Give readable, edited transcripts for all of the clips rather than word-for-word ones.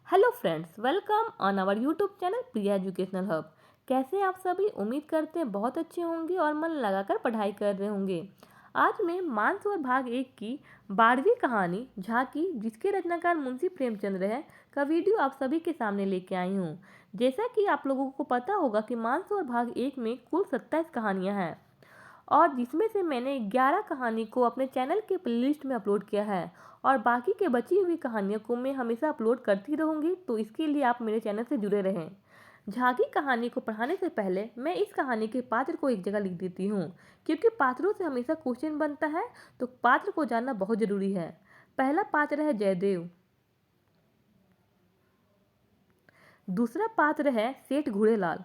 Hello friends, welcome on our YouTube channel Priya educational hub. कैसे आप सभी? उम्मीद करते हैं बहुत अच्छे होंगे और मन लगाकर पढ़ाई कर रहे होंगे। आज मैं मानसरोवर भाग 1 की 12वीं कहानी झांकी, जिसके रचनाकार मुंशी प्रेमचंद्र है, का वीडियो आप सभी के सामने लेके आई हूँ। जैसा कि आप लोगों को पता होगा कि मानसरोवर भाग 1 में कुल 27 कहानियाँ हैं और जिसमें से मैंने 11 कहानी को अपने चैनल के प्लेलिस्ट में अपलोड किया है और बाकी के बची हुई कहानियों को मैं हमेशा अपलोड करती रहूँगी, तो इसके लिए आप मेरे चैनल से जुड़े रहें। झांकी कहानी को पढ़ाने से पहले मैं इस कहानी के पात्र को एक जगह लिख देती हूँ, क्योंकि पात्रों से हमेशा क्वेश्चन बनता है, तो पात्र को जानना बहुत ज़रूरी है। पहला पात्र है जयदेव। दूसरा पात्र है सेठ घूड़ेलाल।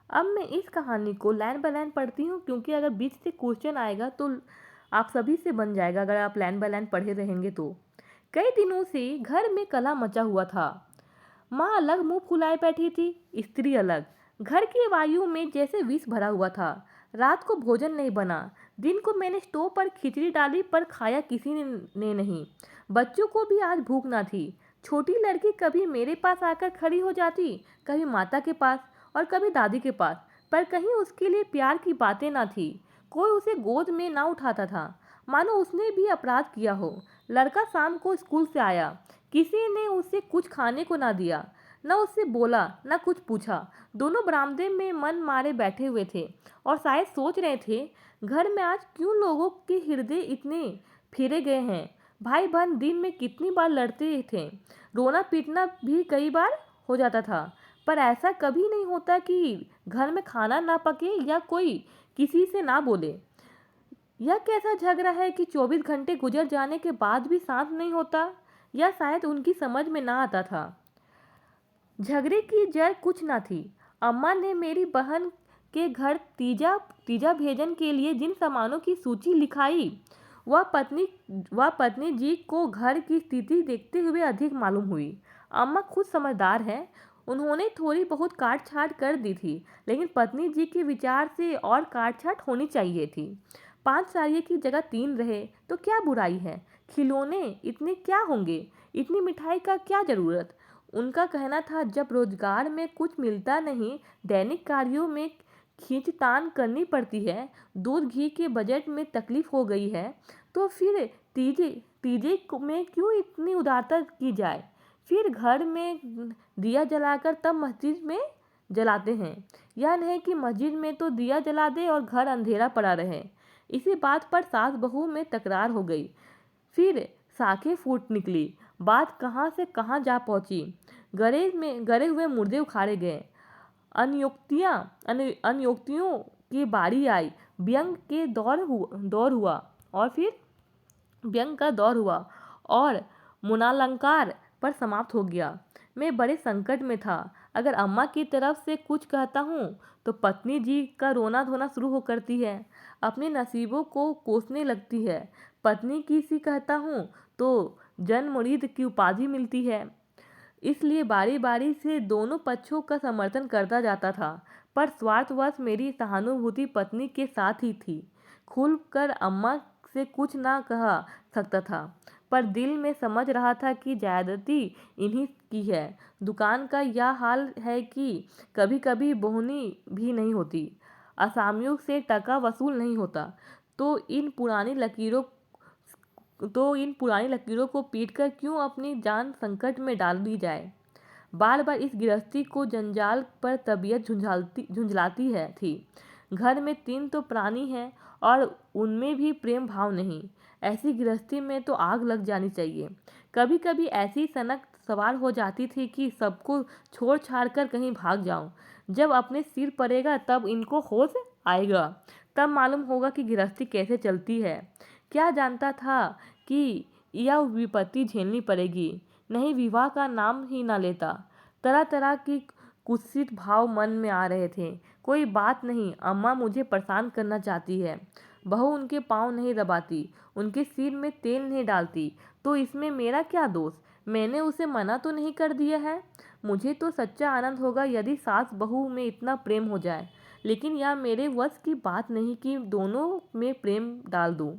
अब मैं इस कहानी को लाइन बाय लाइन पढ़ती हूँ, क्योंकि अगर बीच से क्वेश्चन आएगा तो आप सभी से बन जाएगा अगर आप लाइन बाय लाइन पढ़े रहेंगे तो। कई दिनों से घर में कला मचा हुआ था। माँ अलग मुंह फुलाए बैठी थी, स्त्री अलग। घर की वायु में जैसे विष भरा हुआ था। रात को भोजन नहीं बना। दिन को मैंने स्टोव पर खिचड़ी डाली, पर खाया किसी ने नहीं। बच्चों को भी आज भूख ना थी। छोटी लड़की कभी मेरे पास आकर खड़ी हो जाती, कभी माता के पास और कभी दादी के पास, पर कहीं उसके लिए प्यार की बातें ना थी। कोई उसे गोद में ना उठाता था, मानो उसने भी अपराध किया हो। लड़का शाम को स्कूल से आया, किसी ने उसे कुछ खाने को ना दिया, न उससे बोला न कुछ पूछा। दोनों बरामदे में मन मारे बैठे हुए थे और शायद सोच रहे थे, घर में आज क्यों लोगों के हृदय इतने फेरे गए हैं। भाई बहन दिन में कितनी बार लड़ते थे, रोना पीटना भी कई बार हो जाता था, पर ऐसा कभी नहीं होता कि घर में खाना ना पके या कोई किसी से ना बोले। यह कैसा झगड़ा है कि 24 घंटे गुजर जाने के बाद भी शांत नहीं होता, या शायद उनकी समझ में ना आता था। झगड़े की जड़ कुछ ना थी। अम्मा ने मेरी बहन के घर तीजा तीजा भेजन के लिए जिन सामानों की सूची लिखाई, वह पत्नी वह पत्नी जी को घर की स्थिति देखते हुए अधिक मालूम हुई। अम्मा खुद समझदार हैं, उन्होंने थोड़ी बहुत काट छाट कर दी थी, लेकिन पत्नी जी के विचार से और काट छाट होनी चाहिए थी। 5 साड़ियों की जगह 3 रहे तो क्या बुराई है। खिलौने इतने क्या होंगे, इतनी मिठाई का क्या जरूरत। उनका कहना था, जब रोजगार में कुछ मिलता नहीं, दैनिक कार्यों में खींचतान करनी पड़ती है, दूध घी के बजट में तकलीफ हो गई है, तो फिर तीजे तीजे में क्यों इतनी उदारता की जाए। फिर घर में दिया जलाकर तब मस्जिद में जलाते हैं। यह नहीं कि मस्जिद में तो दिया जला दे और घर अंधेरा पड़ा रहे। इसी बात पर सास बहू में तकरार हो गई। फिर साखें फूट निकली। बात कहाँ से कहाँ जा पहुंची। गड़े हुए मुर्दे उखाड़े गए। अनियोक्तियों की बारी आई। व्यंग के दौर हुआ और फिर व्यंग का दौर हुआ और मुनालंकार पर समाप्त हो गया। मैं बड़े संकट में था। अगर अम्मा की तरफ से कुछ कहता हूँ तो पत्नी जी का रोना धोना शुरू हो करती है, अपने नसीबों को कोसने लगती है। पत्नी की सी कहता हूँ तो जनमुरीद की उपाधि मिलती है। इसलिए बारी बारी से दोनों पक्षों का समर्थन करता जाता था, पर स्वार्थवश मेरी सहानुभूति पत्नी के साथ ही थी। खुलकर अम्मा से कुछ ना कहा सकता था, पर दिल में समझ रहा था कि ज्यादती इन्हीं की है। दुकान का यह हाल है कि कभी कभी बोहनी भी नहीं होती, असामियों से टका वसूल नहीं होता, तो इन पुरानी लकीरों को पीटकर क्यों अपनी जान संकट में डाल दी जाए। बार बार इस गृहस्थी को जंजाल पर तबीयत झुंझलाती है थी। घर में 3 तो प्राणी हैं और उनमें भी प्रेम भाव नहीं। ऐसी गृहस्थी में तो आग लग जानी चाहिए। कभी कभी ऐसी सनक सवार हो जाती थी कि सबको छोड़ छाड़ कर कहीं भाग जाऊं। जब अपने सिर पड़ेगा तब इनको होश आएगा, तब मालूम होगा कि गृहस्थी कैसे चलती है। क्या जानता था कि यह विपत्ति झेलनी पड़ेगी, नहीं विवाह का नाम ही ना लेता। तरह तरह की कुत्सित भाव मन में आ रहे थे। कोई बात नहीं, अम्मा मुझे परेशान करना चाहती है। बहू उनके पाँव नहीं दबाती, उनके सिर में तेल नहीं डालती, तो इसमें मेरा क्या दोष। मैंने उसे मना तो नहीं कर दिया है। मुझे तो सच्चा आनंद होगा यदि सास बहू में इतना प्रेम हो जाए, लेकिन यह मेरे वश की बात नहीं कि दोनों में प्रेम डाल दूं।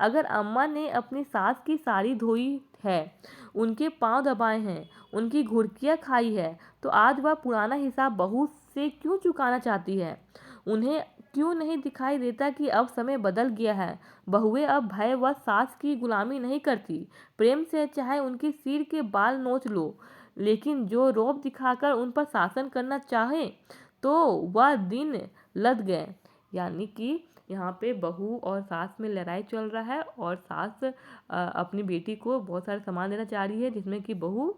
अगर अम्मा ने अपनी सास की साड़ी धोई है, उनके पाँव दबाए हैं, उनकी घुड़कियाँ खाई है, तो आज वह पुराना हिसाब बहू से क्यों चुकाना चाहती है? उन्हें क्यों नहीं दिखाई देता कि अब समय बदल गया है? बहुएं अब भय व सास की गुलामी नहीं करती। प्रेम से चाहे उनके सिर के बाल नोच लो, लेकिन जो रौब दिखाकर उन पर शासन करना चाहे तो वह दिन लद गए। यानी कि यहाँ पे बहू और सास में लड़ाई चल रहा है और सास अपनी बेटी को बहुत सारे सामान देना चाह रही है, जिसमें कि बहू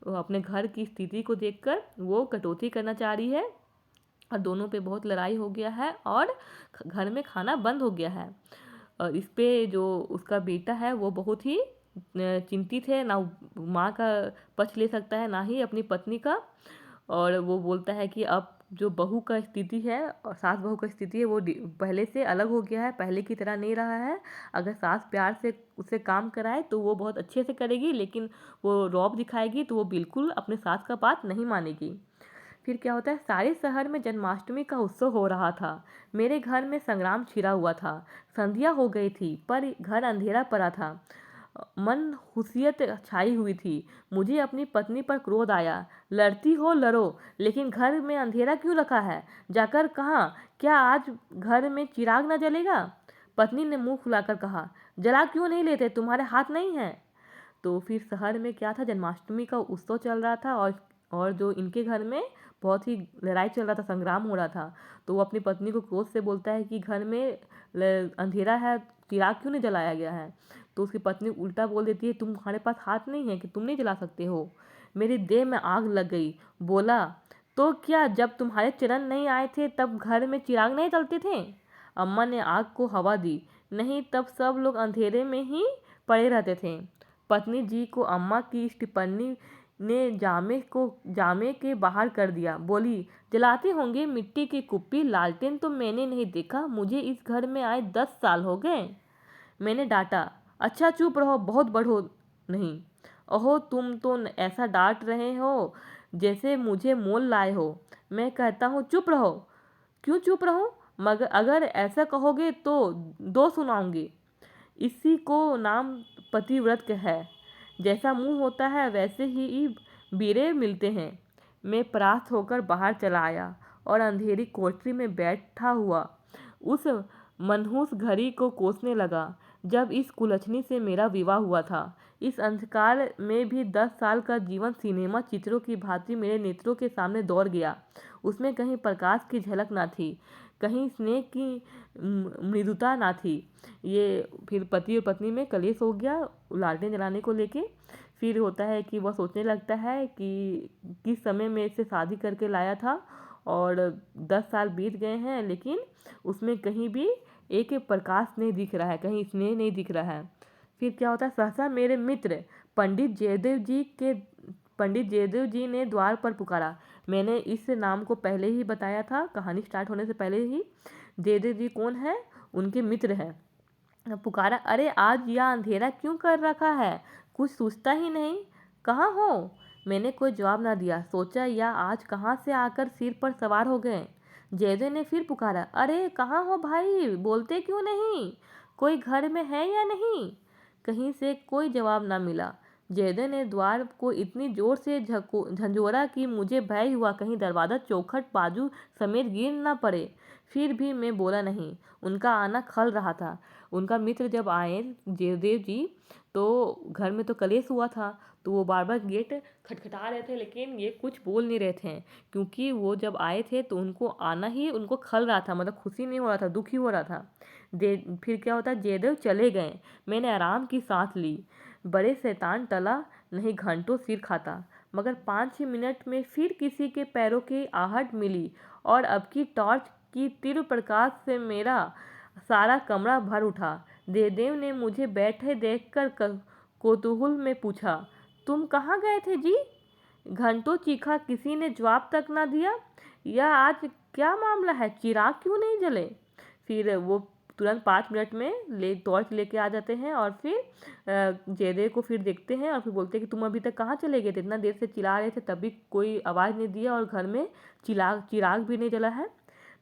अपने घर की स्थिति को देखकर वो कटौती करना चाह रही है और दोनों पे बहुत लड़ाई हो गया है और घर में खाना बंद हो गया है। और इस पे जो उसका बेटा है वो बहुत ही चिंतित है, ना माँ का पक्ष ले सकता है ना ही अपनी पत्नी का। और वो बोलता है कि अब जो बहू का स्थिति है और सास बहू का स्थिति है वो पहले से अलग हो गया है, पहले की तरह नहीं रहा है। अगर सास प्यार से उसे काम कराए तो वो बहुत अच्छे से करेगी, लेकिन वो रौब दिखाएगी तो वो बिल्कुल अपने सास का बात नहीं मानेगी। फिर क्या होता है, सारे शहर में जन्माष्टमी का उत्सव हो रहा था। मेरे घर में संग्राम छिड़ा हुआ था। संध्या हो गई थी पर घर अंधेरा पड़ा था। मन हुसियत छाई हुई थी। मुझे अपनी पत्नी पर क्रोध आया। लड़ती हो लड़ो, लेकिन घर में अंधेरा क्यों रखा है? जाकर कहा, क्या आज घर में चिराग न जलेगा? पत्नी ने मुंह फुलाकर कहा, जला क्यों नहीं लेते, तुम्हारे हाथ नहीं है? तो फिर शहर में क्या था, जन्माष्टमी का उत्सव चल रहा था और जो इनके घर में बहुत ही लड़ाई चल रहा था, संग्राम हो रहा था। तो वो अपनी पत्नी को क्रोध से बोलता है कि घर में अंधेरा है, चिराग क्यों नहीं जलाया गया है? तो उसकी पत्नी उल्टा बोल देती है, तुम्हारे पास हाथ नहीं है कि तुम नहीं जला सकते हो? मेरी देह में आग लग गई। बोला, तो क्या जब तुम्हारे चरण नहीं आए थे तब घर में चिराग नहीं जलते थे? अम्मा ने आग को हवा दी। नहीं, तब सब लोग अंधेरे में ही पड़े रहते थे। पत्नी जी को अम्मा की इस टिप्पणी ने जामे के बाहर कर दिया। बोली, जलाते होंगे मिट्टी की कुप्पी, लालटेन तो मैंने नहीं देखा, मुझे इस घर में आए 10 साल हो गए। मैंने डांटा, अच्छा चुप रहो, बहुत बढ़ो नहीं। ओहो, तुम तो ऐसा डांट रहे हो जैसे मुझे मोल लाए हो। मैं कहता हूँ चुप रहो। क्यों चुप रहो? मगर अगर ऐसा कहोगे तो दो सुनाऊंगी। इसी को नाम पतिव्रत है। जैसा मुंह होता है वैसे ही बीरे मिलते हैं। मैं परास्त होकर बाहर चला आया और अंधेरी कोठरी में बैठा हुआ उस मनहूस घड़ी को कोसने लगा जब इस कुलछनी से मेरा विवाह हुआ था। इस अंधकार में भी 10 साल का जीवन सिनेमा चित्रों की भांति मेरे नेत्रों के सामने दौड़ गया। उसमें कहीं प्रकाश की झलक ना थी, कहीं स्नेह की मृदुता ना थी। ये फिर पति और पत्नी में कलेश हो गया लालटेन जलाने को लेके। फिर होता है कि वह सोचने लगता है कि किस समय में इसे शादी करके लाया था और 10 साल बीत गए हैं, लेकिन उसमें कहीं भी एक प्रकाश नहीं दिख रहा है, कहीं स्नेह नहीं दिख रहा है। फिर क्या होता है, सहसा मेरे मित्र पंडित जयदेव जी ने द्वार पर पुकारा। मैंने इस नाम को पहले ही बताया था, कहानी स्टार्ट होने से पहले ही। जयदेव जी कौन है? उनके मित्र हैं। पुकारा, अरे आज यह अंधेरा क्यों कर रखा है? कुछ सोचता ही नहीं, कहाँ हो? मैंने कोई जवाब ना दिया। सोचा या आज कहाँ से आकर सिर पर सवार हो गए। जयदेव ने फिर पुकारा, अरे कहाँ हो भाई, बोलते क्यों नहीं? कोई घर में है या नहीं? कहीं से कोई जवाब ना मिला। जयदेव ने द्वार को इतनी जोर से झंझोरा कि मुझे भय हुआ कहीं दरवाज़ा चौखट बाजू समेत गिर ना पड़े। फिर भी मैं बोला नहीं। उनका आना खल रहा था। उनका मित्र जब आए जयदेव जी, तो घर में तो कलेश हुआ था, तो वो बार बार गेट खटखटा रहे थे, लेकिन ये कुछ बोल नहीं रहे थे क्योंकि वो जब आए थे तो उनको आना ही उनको खल रहा था, मतलब खुशी नहीं हो रहा था, दुखी हो रहा था। फिर क्या होता, जयदेव चले गए। मैंने आराम की सांस ली। बड़े शैतान टला नहीं, घंटों सिर खाता। मगर 5-6 मिनट में फिर किसी के पैरों की आहट मिली और अब की टॉर्च की तीव्र प्रकाश से मेरा सारा कमरा भर उठा। जयदेव ने मुझे बैठे देखकर कौतूहल में पूछा, तुम कहाँ गए थे जी? घंटों चीखा, किसी ने जवाब तक ना दिया। यह आज क्या मामला है, चिराग क्यों नहीं जले? फिर वो तुरंत 5 मिनट में टॉर्च लेके आ जाते हैं और फिर जयदेव को फिर देखते हैं और फिर बोलते हैं कि तुम अभी तक कहाँ चले गए थे, इतना देर से चिल्ला रहे थे तब भी कोई आवाज़ नहीं दिया और घर में चिराग भी नहीं जला है।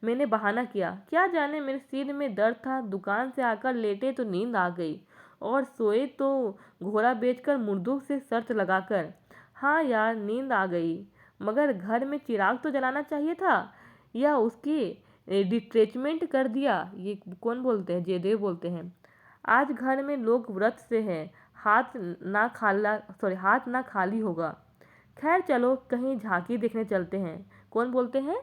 मैंने बहाना किया, क्या जाने मेरे सिर में दर्द था, दुकान से आकर लेटे तो नींद आ गई। और सोए तो घोड़ा बेचकर मुर्दों से शर्त लगाकर। हाँ यार, नींद आ गई, मगर घर में चिराग तो जलाना चाहिए था, या उसकी डिट्रेचमेंट कर दिया। ये कौन बोलते हैं? जयदेव बोलते हैं। आज घर में लोग व्रत से हैं, हाथ ना खाली होगा। खैर चलो कहीं झांकी देखने चलते हैं। कौन बोलते हैं?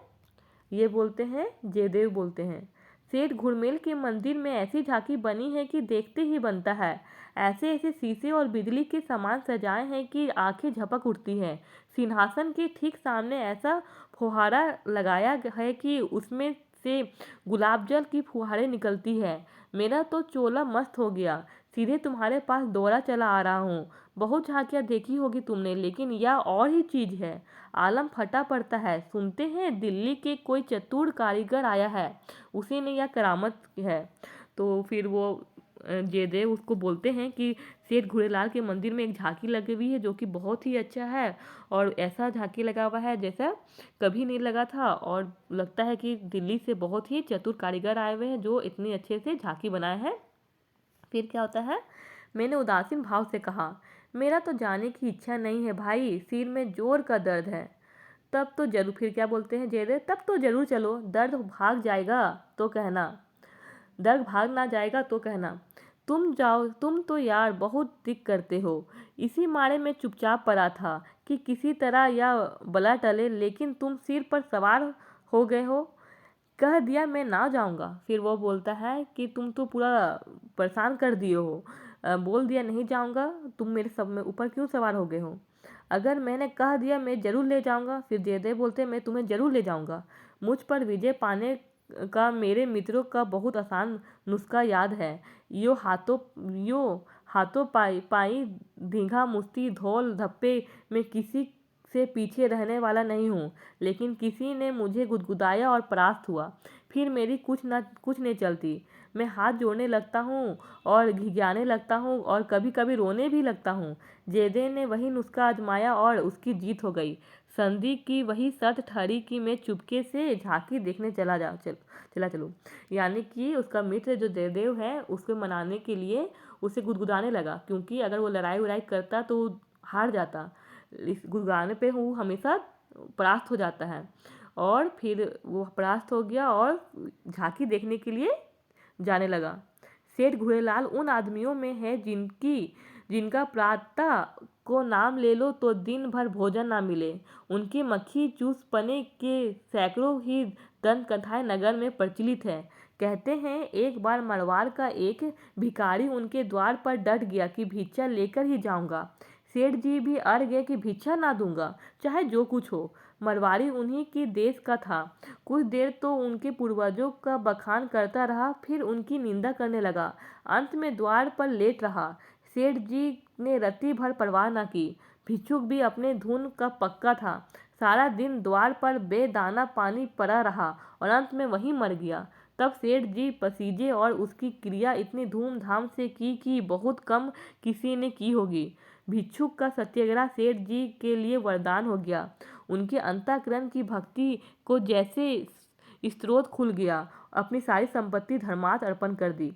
ये बोलते हैं, जयदेव बोलते हैं। सेठ घुड़मेल के मंदिर में ऐसी झांकी बनी है कि देखते ही बनता है। ऐसे ऐसे शीशे और बिजली के सामान सजाए हैं कि आंखें झपक उठती हैं। सिंहासन के ठीक सामने ऐसा फुहारा लगाया है कि उसमें से गुलाब जल की फुहारें निकलती है। मेरा तो चोला मस्त हो गया। सीधे तुम्हारे पास दौड़ा चला आ रहा हूँ। बहुत झांकियाँ देखी होगी तुमने, लेकिन यह और ही चीज है। आलम फटा पड़ता है। सुनते हैं दिल्ली के कोई चतुर कारीगर आया है, उसी ने यह करामत है। तो फिर वो जयदेव उसको बोलते हैं कि सेठ घुड़ेलाल के मंदिर में एक झांकी लगी हुई है जो कि बहुत ही अच्छा है, और ऐसा झांकी लगा हुआ है जैसा कभी नहीं लगा था, और लगता है कि दिल्ली से बहुत ही चतुर कारीगर आए हुए हैं जो इतनी अच्छे से झांकी बनाए हैं। फिर क्या होता है? मैंने उदासीन भाव से कहा, मेरा तो जाने की इच्छा नहीं है भाई, सिर में जोर का दर्द है। तब तो जरूर, फिर क्या बोलते हैं जयदेव, तब तो जरूर चलो, दर्द भाग ना जाएगा तो कहना। तुम जाओ, तुम तो यार बहुत दिक करते हो। इसी मारे में चुपचाप पड़ा था कि किसी तरह या बला टले, लेकिन तुम सिर पर सवार हो गए हो। कह दिया मैं ना जाऊंगा। फिर वो बोलता है कि तुम तो पूरा परेशान कर दिए हो। बोल दिया नहीं जाऊंगा, तुम मेरे सब में ऊपर क्यों सवार हो गए हो? अगर मैंने कह दिया मैं जरूर ले जाऊंगा। फिर जयदेव बोलते मैं तुम्हें जरूर ले जाऊंगा। मुझ पर विजय पाने का मेरे मित्रों का बहुत आसान नुस्खा याद है। यो हाथों यो हाथों पाई पाई धींगा मुश्ती धौल धप्पे में किसी से पीछे रहने वाला नहीं हूँ। लेकिन किसी ने मुझे गुदगुदाया और परास्त हुआ, फिर मेरी कुछ नहीं चलती। मैं हाथ जोड़ने लगता हूँ और घिघियाने लगता हूँ और कभी कभी रोने भी लगता हूँ। जयदेव ने वही नुस्खा आजमाया और उसकी जीत हो गई। संधि की वही शर्त ठहरी कि मैं चुपके से झांकी देखने चला चलूं। यानी कि उसका मित्र जो जयदेव है उसको मनाने के लिए उसे गुदगुदाने लगा, क्योंकि अगर वो लड़ाई वड़ाई करता तो हार जाता। इस गुदगुदाने पे वो हमेशा परास्त हो जाता है, और फिर वो परास्त हो गया और झांकी देखने के लिए जाने लगा। सेठ घुड़ेलाल उन आदमियों में है जिनका प्रातः को नाम ले लो तो दिन भर भोजन ना मिले। उनके मक्खी चूस पने के सैकड़ों ही दंत कथाएं नगर में प्रचलित है। कहते हैं एक बार मरवाड़ का एक भिखारी उनके द्वार पर डट गया कि भिक्षा लेकर ही जाऊंगा। सेठ जी भी अड़ गए कि भिक्षा ना दूंगा, चाहे जो कुछ हो। मरवाड़ी उन्हीं की देश का था। कुछ देर तो उनके पूर्वजों का बखान करता रहा, फिर उनकी निंदा करने लगा। अंत में द्वार पर लेट रहा। सेठ जी ने रत्ती भर परवाह न की। भिक्षुक भी अपने धुन का पक्का था। सारा दिन द्वार पर बेदाना पानी पड़ा रहा और अंत में वहीं मर गया। तब सेठ जी पसीजे और उसकी क्रिया इतनी धूमधाम से की कि बहुत कम किसी ने की होगी। भिक्षुक का सत्याग्रह सेठ जी के लिए वरदान हो गया। उनके अंतःकरण की भक्ति को जैसे स्रोत खुल गया, अपनी सारी संपत्ति धर्मार्थ अर्पण कर दी।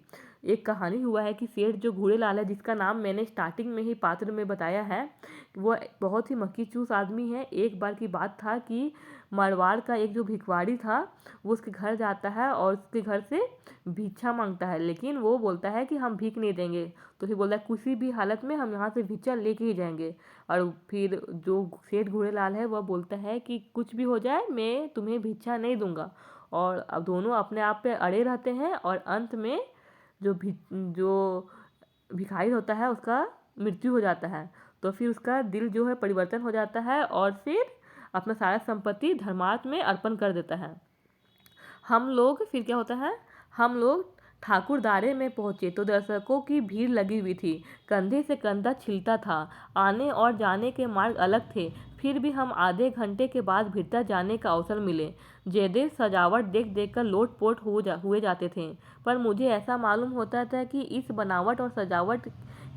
एक कहानी हुआ है कि सेठ जो घुड़ेलाल है, जिसका नाम मैंने स्टार्टिंग में ही पात्र में बताया है, वो बहुत ही मक्खी चूस आदमी है। एक बार की बात था कि मारवाड़ का एक जो भिखवाड़ी था वो उसके घर जाता है और उसके घर से भिक्षा मांगता है, लेकिन वो बोलता है कि हम भीख नहीं देंगे। तो फिर बोलता है किसी भी हालत में हम यहाँ से भिक्षा लेके ही जाएंगे। और फिर जो सेठ घुड़ेलाल है वह बोलता है कि कुछ भी हो जाए मैं तुम्हें भिक्षा नहीं दूंगा। और अब दोनों अपने आप पे अड़े रहते हैं, और अंत में जो भिखारी होता है उसका मृत्यु हो जाता है। तो फिर उसका दिल जो है परिवर्तन हो जाता है और फिर अपना सारा संपत्ति धर्मार्थ में अर्पण कर देता है। हम लोग फिर क्या होता है, हम लोग ठाकुरद्वारे में पहुंचे तो दर्शकों की भीड़ लगी हुई थी। कंधे से कंधा छिलता था। आने और जाने के मार्ग अलग थे, फिर भी हम आधे घंटे के बाद भीतर जाने का अवसर मिले। जयदेव सजावट देख देख कर लोटपोट हुए जाते थे, पर मुझे ऐसा मालूम होता था कि इस बनावट और सजावट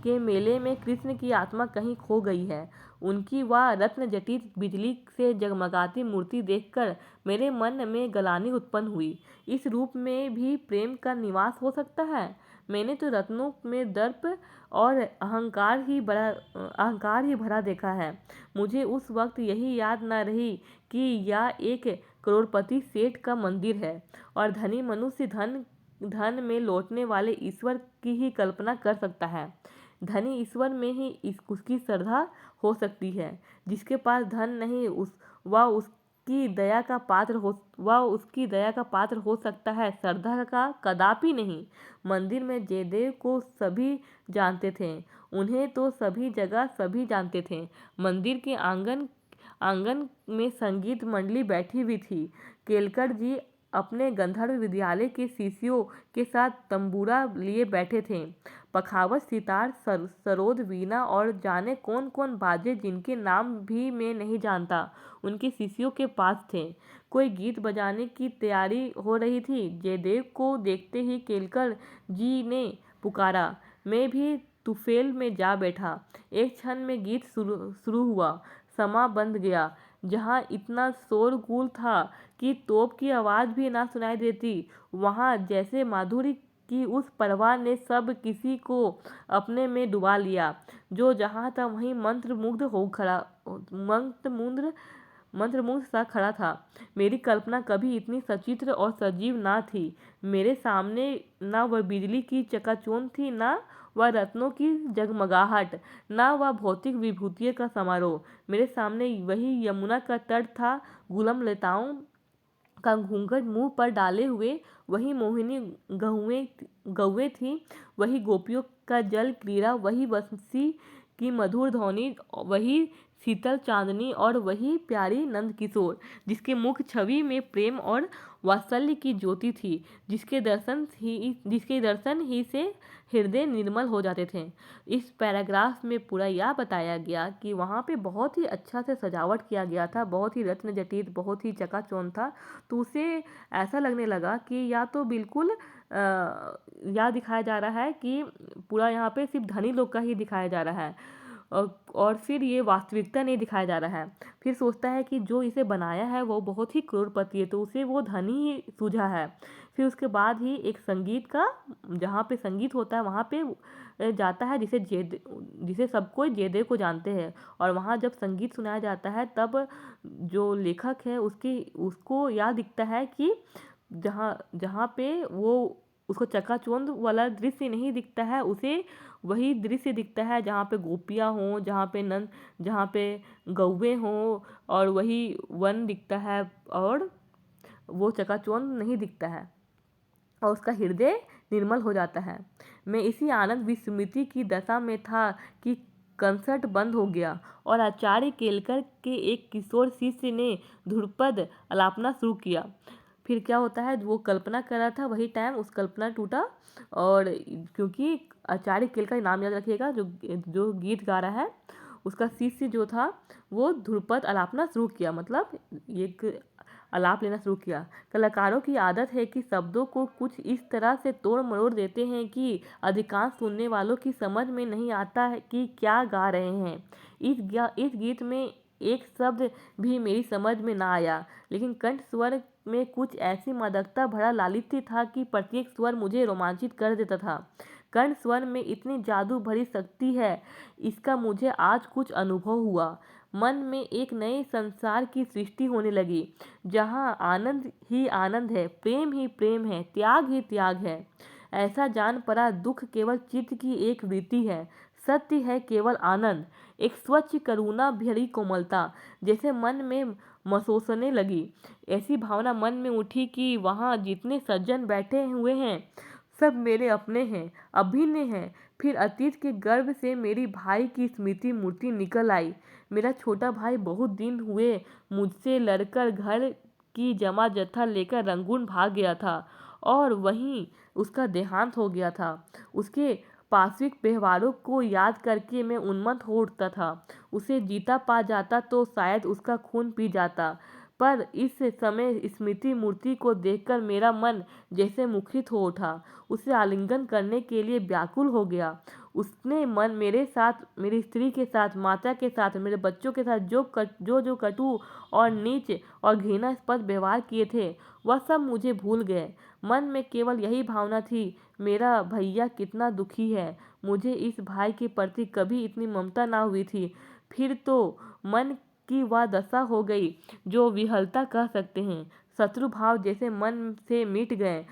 के मेले में कृष्ण की आत्मा कहीं खो गई है। उनकी वह रत्न जटित बिजली से जगमगाती मूर्ति देखकर मेरे मन में गलानी उत्पन्न हुई। इस रूप में भी प्रेम का निवास हो सकता है। मैंने तो रत्नों में दर्प और अहंकार ही भरा देखा है। मुझे उस वक्त यही याद न रही कि यह एक करोड़पति सेठ का मंदिर है और धनी मनुष्य धन धन में लौटने वाले ईश्वर की ही कल्पना कर सकता है। धनी ईश्वर में ही उसकी श्रद्धा हो सकती है। जिसके पास धन नहीं वह उसकी दया का पात्र हो सकता है, श्रद्धा का कदापि नहीं। मंदिर में जयदेव को सभी जानते थे। उन्हें तो सभी जगह सभी जानते थे। मंदिर के आंगन में संगीत मंडली बैठी हुई थी। केलकर जी अपने गंधर्व विद्यालय के शिष्यों के साथ तंबूरा लिए बैठे थे। पखावज, सितार, सरोद, वीणा और जाने कौन कौन बाजे जिनके नाम भी मैं नहीं जानता, उनके शिष्यों के पास थे। कोई गीत बजाने की तैयारी हो रही थी। जयदेव को देखते ही केलकर जी ने पुकारा। मैं भी तुफेल में जा बैठा। एक क्षण में गीत शुरू हुआ। समा बंध गया। जहाँ इतना शोरगुल था कि तोप की आवाज़ भी ना सुनाई देती, वहाँ जैसे माधुरी की उस परवाह ने सब किसी को अपने में डुबा लिया। जो जहाँ था वहीं मंत्रमुग्ध सा खड़ा था। मेरी कल्पना कभी इतनी सचित्र और सजीव ना थी। मेरे सामने ना वह बिजली की चकाचौंध थी, ना वह रत्नों की जगमगाहट, ना वह भौतिक विभूतियों का समारोह। मेरे सामने वही यमुना का तट था, गुलाम लताओं का घूंघट मुंह पर डाले हुए, वही मोहिनी गौएं थी, वही गोपियों का जल क्रीड़ा, वही बंसी की मधुर ध्वनि, वही शीतल चांदनी और वही प्यारी नंदकिशोर, जिसके मुख छवि में प्रेम और वात्सल्य की ज्योति थी, जिसके दर्शन ही से हृदय निर्मल हो जाते थे। इस पैराग्राफ में पूरा यह बताया गया कि वहाँ पे बहुत ही अच्छा से सजावट किया गया था, बहुत ही रत्न जटित, बहुत ही चकाचौंध था। तो उसे ऐसा लगने लगा कि या तो बिल्कुल यह दिखाया जा रहा है कि पूरा यहाँ पे सिर्फ धनी लोग का ही दिखाया जा रहा है, और फिर ये वास्तविकता नहीं दिखाया जा रहा है। फिर सोचता है कि जो इसे बनाया है वो बहुत ही करोड़पति है, तो उसे वो धनी ही सूझा है। फिर उसके बाद ही एक संगीत का, जहाँ पे संगीत होता है वहाँ पे जाता है, जिसे सब कोई जयदेव को जानते हैं। और वहाँ जब संगीत सुनाया जाता है तब जो लेखक है उसको याद दिखता है कि जहाँ जहाँ पे वो उसको चकाचौंध वाला दृश्य नहीं दिखता है, उसे वही दृश्य दिखता है जहाँ पे गोपियाँ हों, जहाँ पे गौवें हों, और वही वन दिखता है, और वो चकाचौंध नहीं दिखता है, और उसका हृदय निर्मल हो जाता है। मैं इसी आनंद विस्मृति की दशा में था कि कंसर्ट बंद हो गया और आचार्य केलकर के एक किशोर शिष्य ने ध्रुपद अलापना शुरू किया। फिर क्या होता है, वो कल्पना कर रहा था, वही टाइम उस कल्पना टूटा। और क्योंकि आचार्य केलकर का नाम याद रखिएगा, जो गीत गा रहा है उसका शिष्य जो था वो ध्रुपद अलापना शुरू किया, मतलब एक आलाप लेना शुरू किया। कलाकारों की आदत है कि शब्दों को कुछ इस तरह से तोड़ मरोड़ देते हैं कि अधिकांश सुनने वालों की समझ में नहीं आता है कि क्या गा रहे हैं। इस गीत में एक शब्द भी मेरी समझ में ना आया, लेकिन कंठ स्वर में कुछ ऐसी मादकता भरा लालित्य था कि प्रत्येक स्वर मुझे रोमांचित कर देता था। कंठ स्वर में इतनी जादू भरी शक्ति है, इसका मुझे आज कुछ अनुभव हुआ। मन में एक नए संसार की सृष्टि होने लगी, जहाँ आनंद ही आनंद है, प्रेम ही प्रेम है, त्याग ही त्याग है। ऐसा जान पड़ा दुख केवल चित्त की एक वृत्ति है, सत्य है केवल आनंद। एक स्वच्छ करुणा भरी कोमलता जैसे मन में महसूसने लगी। ऐसी भावना मन में उठी कि वहाँ जितने सज्जन बैठे हुए हैं सब मेरे अपने हैं, अभिन्न हैं। फिर अतीत के गर्भ से मेरी भाई की स्मृति मूर्ति निकल आई। मेरा छोटा भाई बहुत दिन हुए मुझसे लड़कर घर की जमा जत्था लेकर रंगून भाग गया था, और वहीं उसका देहांत हो गया था। उसके पाश्विक व्यवहारों को याद करके मैं उन्मत्त हो उठता था। उसे जीता पा जाता तो शायद उसका खून पी जाता, पर इस समय स्मृति मूर्ति को देखकर मेरा मन जैसे मुखरित हो उठा, उसे आलिंगन करने के लिए व्याकुल हो गया। उसने मन मेरे साथ, मेरी स्त्री के साथ, माता के साथ, मेरे बच्चों के साथ जो कटु और नीच और घृणास्पद व्यवहार किए थे, वह सब मुझे भूल गए। मन में केवल यही भावना थी, मेरा भैया कितना दुखी है। मुझे इस भाई के प्रति कभी इतनी ममता ना हुई थी। फिर तो मन की वह दशा हो गई जो विहलता कह सकते हैं। शत्रु भाव जैसे मन से मिट गए।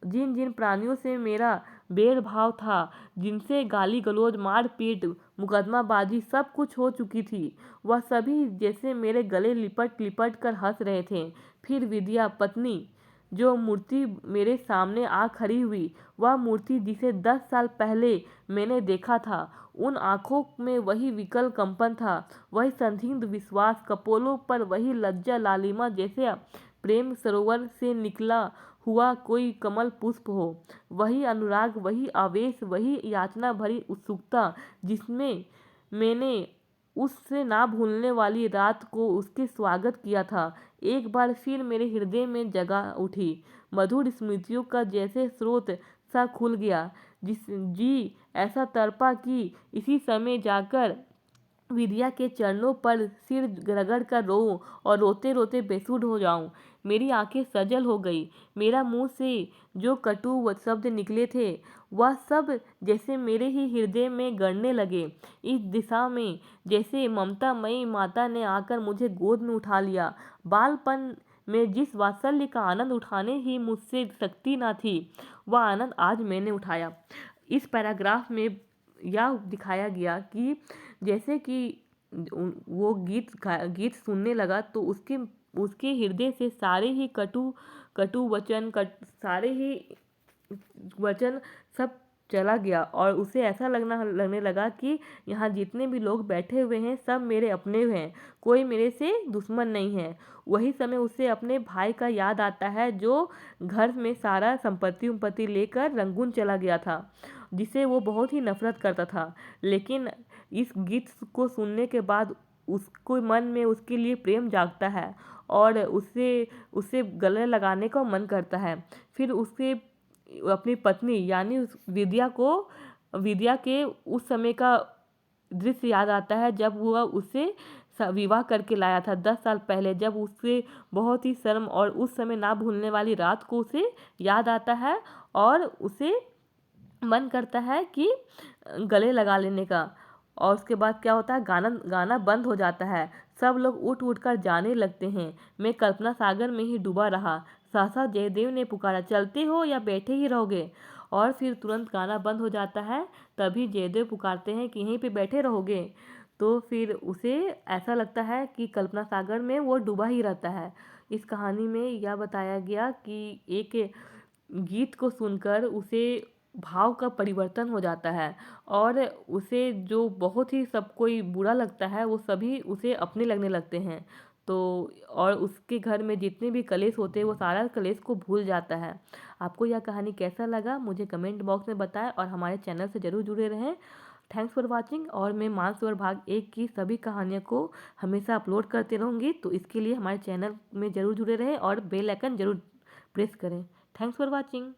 जिन जिन प्राणियों से मेरा बैर भाव था, जिनसे गाली गलौज मारपीट मुकदमाबाजी सब कुछ हो चुकी थी, वह सभी जैसे मेरे गले लिपट लिपट कर हंस रहे थे। फिर विद्या पत्नी जो मूर्ति मेरे सामने आ खड़ी हुई, वह मूर्ति जिसे 10 साल पहले मैंने देखा था। उन आंखों में वही विकल कंपन था, वही संदिग्ध विश्वास, कपोलों पर वही लज्जा लालिमा जैसे प्रेम सरोवर से निकला हुआ कोई कमल पुष्प हो। वही अनुराग, वही आवेश, वही याचना भरी उत्सुकता जिसमें मैंने उससे ना भूलने वाली रात को उसके स्वागत किया था, एक बार फिर मेरे हृदय में जगा उठी। मधुर स्मृतियों का जैसे स्रोत सा खुल गया। जिस जी ऐसा तड़पा कि इसी समय जाकर विद्या के चरणों पर सिर रगड़ कर रोऊं और रोते रोते बेसुध हो जाऊं। मेरी आंखें सजल हो गई। मेरा मुंह से जो कटु शब्द निकले थे, वह सब जैसे मेरे ही हृदय में गड़ने लगे। इस दिशा में जैसे ममतामयी माता ने आकर मुझे गोद में उठा लिया। बालपन में जिस वात्सल्य का आनंद उठाने ही मुझसे शक्ति न थी, वह आनंद आज मैंने उठाया। इस पैराग्राफ में यह दिखाया गया कि जैसे कि वो गीत सुनने लगा तो उसके उसके हृदय से सारे ही कटु कटु वचन सारे ही वचन सब चला गया और उसे ऐसा लगने लगा कि यहाँ जितने भी लोग बैठे हुए हैं सब मेरे अपने हैं, कोई मेरे से दुश्मन नहीं है। वही समय उसे अपने भाई का याद आता है जो घर में सारा संपत्ति लेकर रंगून चला गया था, जिसे वो बहुत ही नफरत करता था। लेकिन इस गीत को सुनने के बाद उसको मन में उसके लिए प्रेम जागता है और उसे उसे गले लगाने का मन करता है। फिर उसे अपनी पत्नी यानी उस विद्या के उस समय का दृश्य याद आता है जब वह उसे विवाह करके लाया था 10 साल पहले, जब उससे बहुत ही शर्म और उस समय ना भूलने वाली रात को उसे याद आता है और उसे मन करता है कि गले लगा लेने का। और उसके बाद क्या होता है, गाना गाना बंद हो जाता है। सब लोग उठ उठ कर जाने लगते हैं। मैं कल्पना सागर में ही डूबा रहा। सहसा जयदेव ने पुकारा, चलते हो या बैठे ही रहोगे? और फिर तुरंत गाना बंद हो जाता है। तभी जयदेव पुकारते हैं कि यहीं पे बैठे रहोगे। तो फिर उसे ऐसा लगता है कि कल्पना सागर में वो डूबा ही रहता है। इस कहानी में यह बताया गया कि एक गीत को सुनकर उसे भाव का परिवर्तन हो जाता है और उसे जो बहुत ही सब कोई बुरा लगता है वो सभी उसे अपने लगने लगते हैं। तो और उसके घर में जितने भी कलेश होते हैं वो सारा कलेश को भूल जाता है। आपको यह कहानी कैसा लगा मुझे कमेंट बॉक्स में बताएं और हमारे चैनल से ज़रूर जुड़े रहें। Thanks for watching. और मैं मानसरोवर भाग 1 की सभी कहानियों को हमेशा अपलोड करते रहूँगी, तो इसके लिए हमारे चैनल में ज़रूर जुड़े रहें और बेल आइकन ज़रूर प्रेस करें। Thanks for watching.